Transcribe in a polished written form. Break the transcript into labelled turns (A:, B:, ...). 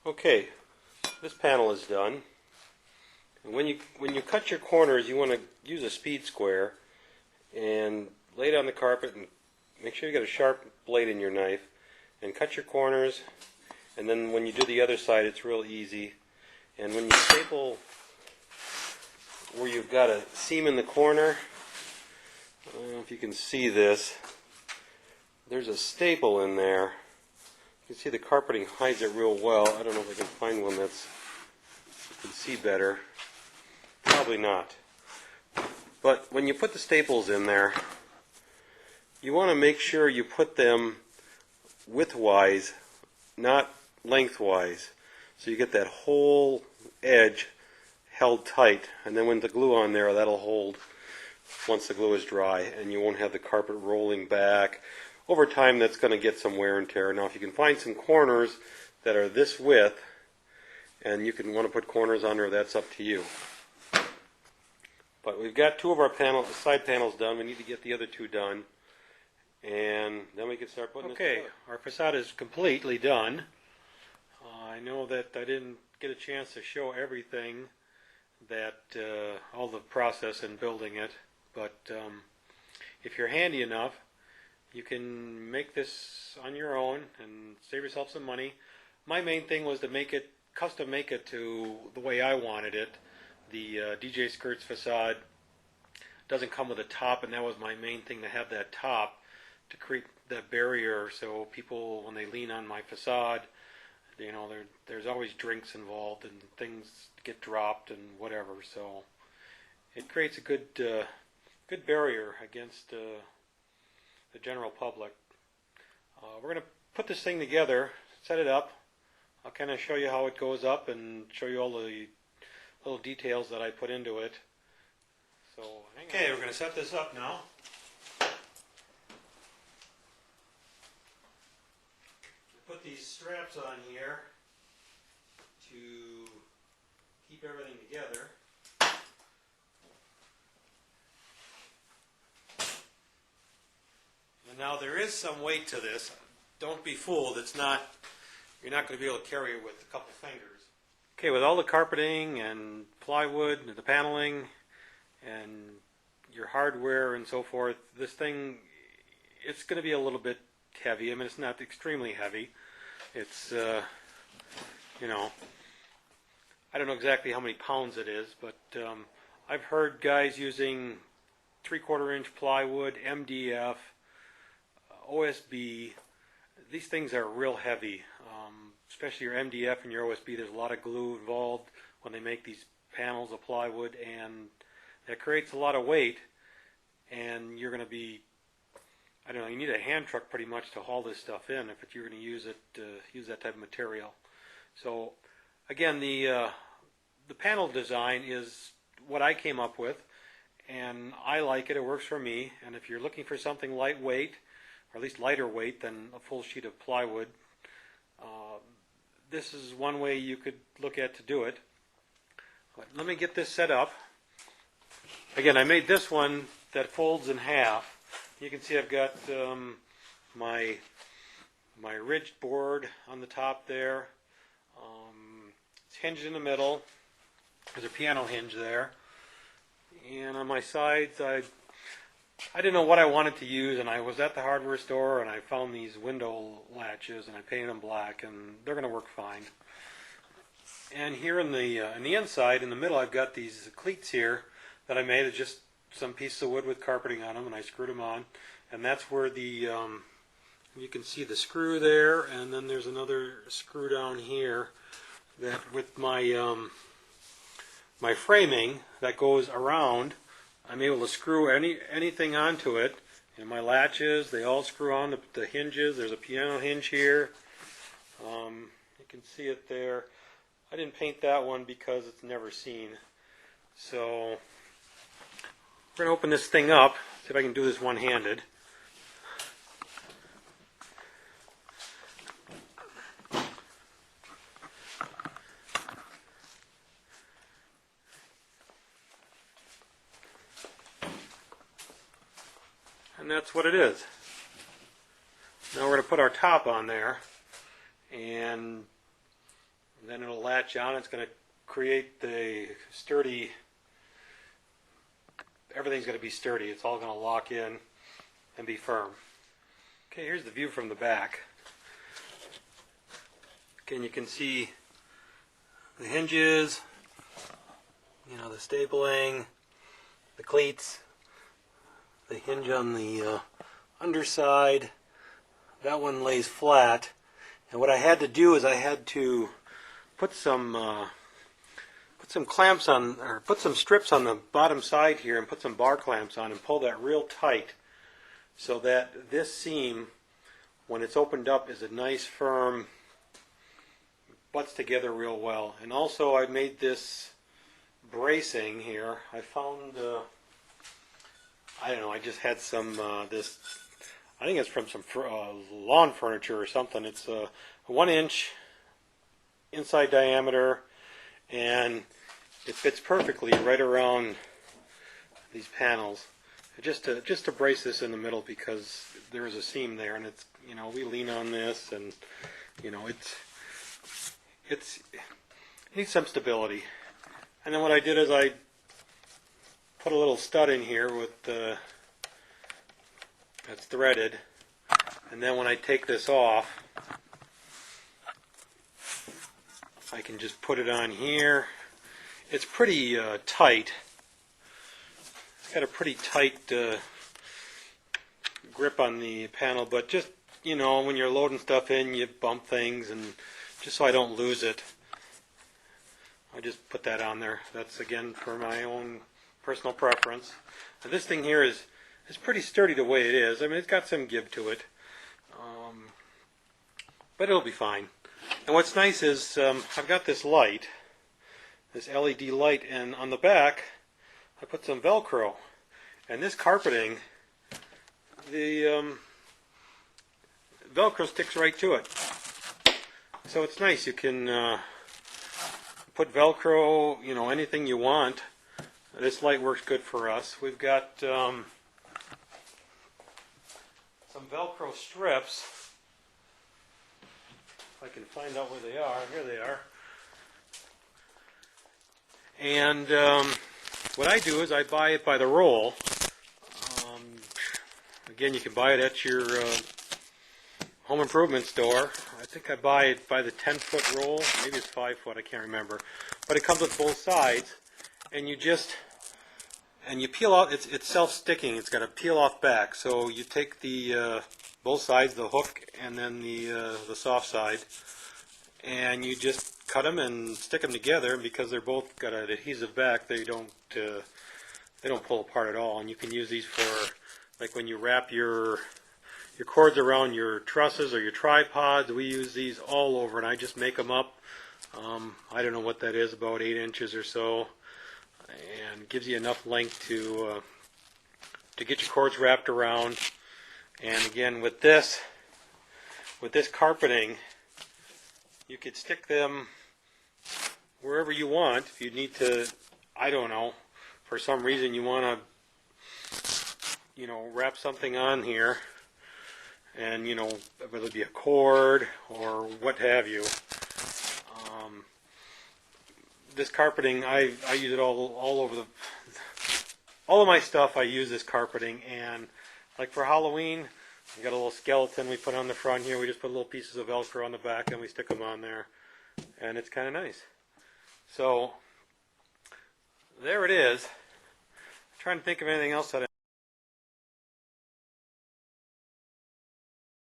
A: Okay, this panel is done. And when you cut your corners, you want to use a speed square and lay it on the carpet and make sure you get a sharp blade in your knife and cut your corners. And then when you do the other side, it's real easy. And when you staple where you've got a seam in the corner, I don't know if you can see this, there's a staple in there. You can see the carpeting hides it real well. I don't know if I can find one that's you can see better. Probably not. But when you put the staples in there, you want to make sure you put them widthwise, not lengthwise. So you get that whole edge held tight, and then when the glue on there, that'll hold once the glue is dry, and you won't have the carpet rolling back. Over time, that's going to get some wear and tear. Now, if you can find some corners that are this width, and you can want to put corners under, that's up to you. But we've got two of our side panels done. We need to get the other two done, and then we can start putting this together. Our facade is completely done. I know that I didn't get a chance to show everything all the process in building it, but if you're handy enough, you can make this on your own and save yourself some money. My main thing was to custom make it to the way I wanted it. The DJ Skirts facade doesn't come with a top, and that was my main thing, to have that top to create that barrier so people, when they lean on my facade, there's always drinks involved and things get dropped and whatever. So it creates a good barrier against the general public. We're going to put this thing together, set it up. I'll kind of show you how it goes up and show you all the little details that I put into it. So okay, we're going to set this up now. Put these straps on here to keep everything together. And now there is some weight to this. Don't be fooled. You're not going to be able to carry it with a couple fingers. Okay, with all the carpeting and plywood and the paneling and your hardware and so forth, this thing, it's going to be a little bit heavy. I mean, it's not extremely heavy. It's, I don't know exactly how many pounds it is, but I've heard guys using 3/4 inch plywood, MDF, OSB. These things are real heavy, especially your MDF and your OSB. There's a lot of glue involved when they make these panels of plywood, and that creates a lot of weight, and you're going to be, I don't know, you need a hand truck pretty much to haul this stuff in if you're going to use that type of material. So again, the panel design is what I came up with, and I like it. It works for me. And if you're looking for something lightweight, or at least lighter weight than a full sheet of plywood, this is one way you could look at to do it. But let me get this set up. Again, I made this one that folds in half. You can see I've got my ridged board on the top there. It's hinged in the middle. There's a piano hinge there. And on my sides, I didn't know what I wanted to use, and I was at the hardware store and I found these window latches and I painted them black, and they're going to work fine. And here in the inside, in the middle, I've got these cleats here that I made. It's just some pieces of wood with carpeting on them, and I screwed them on. And that's where you can see the screw there, and then there's another screw down here that with my my framing that goes around, I'm able to screw anything onto it. And my latches, they all screw on the hinges. There's a piano hinge here. You can see it there. I didn't paint that one because it's never seen. So we're going to open this thing up, see if I can do this one-handed. And that's what it is. Now we're going to put our top on there, and And then it'll latch on. It's going to create the sturdy, everything's going to be sturdy. It's all going to lock in and be firm. Okay, here's the view from the back. Again, you can see the hinges, you know, the stapling, the cleats, the hinge on the underside. That one lays flat. And what I had to do is I had to put some clamps on, or put some strips on the bottom side here and put some bar clamps on and pull that real tight so that this seam, when it's opened up, is a nice firm, butts together real well. And also I made this bracing here. I found, I don't know, I just had some, this, I think it's from some lawn furniture or something. It's a 1 inch inside diameter, and it fits perfectly right around these panels. Just to brace this in the middle, because there is a seam there, and it's, you know, we lean on this, and you know, it needs some stability. And then what I did is I put a little stud in here with that's threaded, and then when I take this off, I can just put it on here. It's pretty tight. It's got a pretty tight grip on the panel, but just, you know, when you're loading stuff in, you bump things, and just so I don't lose it, I just put that on there. That's, again, for my own personal preference. Now, this thing here is pretty sturdy the way it is. I mean, it's got some give to it, but it'll be fine. And what's nice is I've got this light, this LED light, and on the back I put some Velcro. And this carpeting, the Velcro sticks right to it. So it's nice. You can put Velcro, you know, anything you want. This light works good for us. We've got some Velcro strips. If I can find out where they are. Here they are. And what I do is I buy it by the roll. Again, you can buy it at your home improvement store. I think I buy it by the 10-foot roll. Maybe it's 5 foot, I can't remember. But it comes with both sides, and you peel out. It's self-sticking. It's got a peel-off back. So you take the both sides, the hook and then the soft side, and you just cut them and stick them together. Because they're both got an adhesive back, they don't pull apart at all. And you can use these for, like, when you wrap your cords around your trusses or your tripods. We use these all over, and I just make them up. I don't know what that is, about 8 inches or so, and gives you enough length to get your cords wrapped around. And again, with this carpeting, you could stick them wherever you want. If you need to, I don't know, for some reason you want to, you know, wrap something on here, and, you know, whether it be a cord or what have you. This carpeting, I use it all over all of my stuff. I use this carpeting, and like for Halloween, we got a little skeleton we put on the front here. We just put little pieces of Velcro on the back, and we stick them on there, and it's kind of nice. So there it is. I'm trying to think of anything else that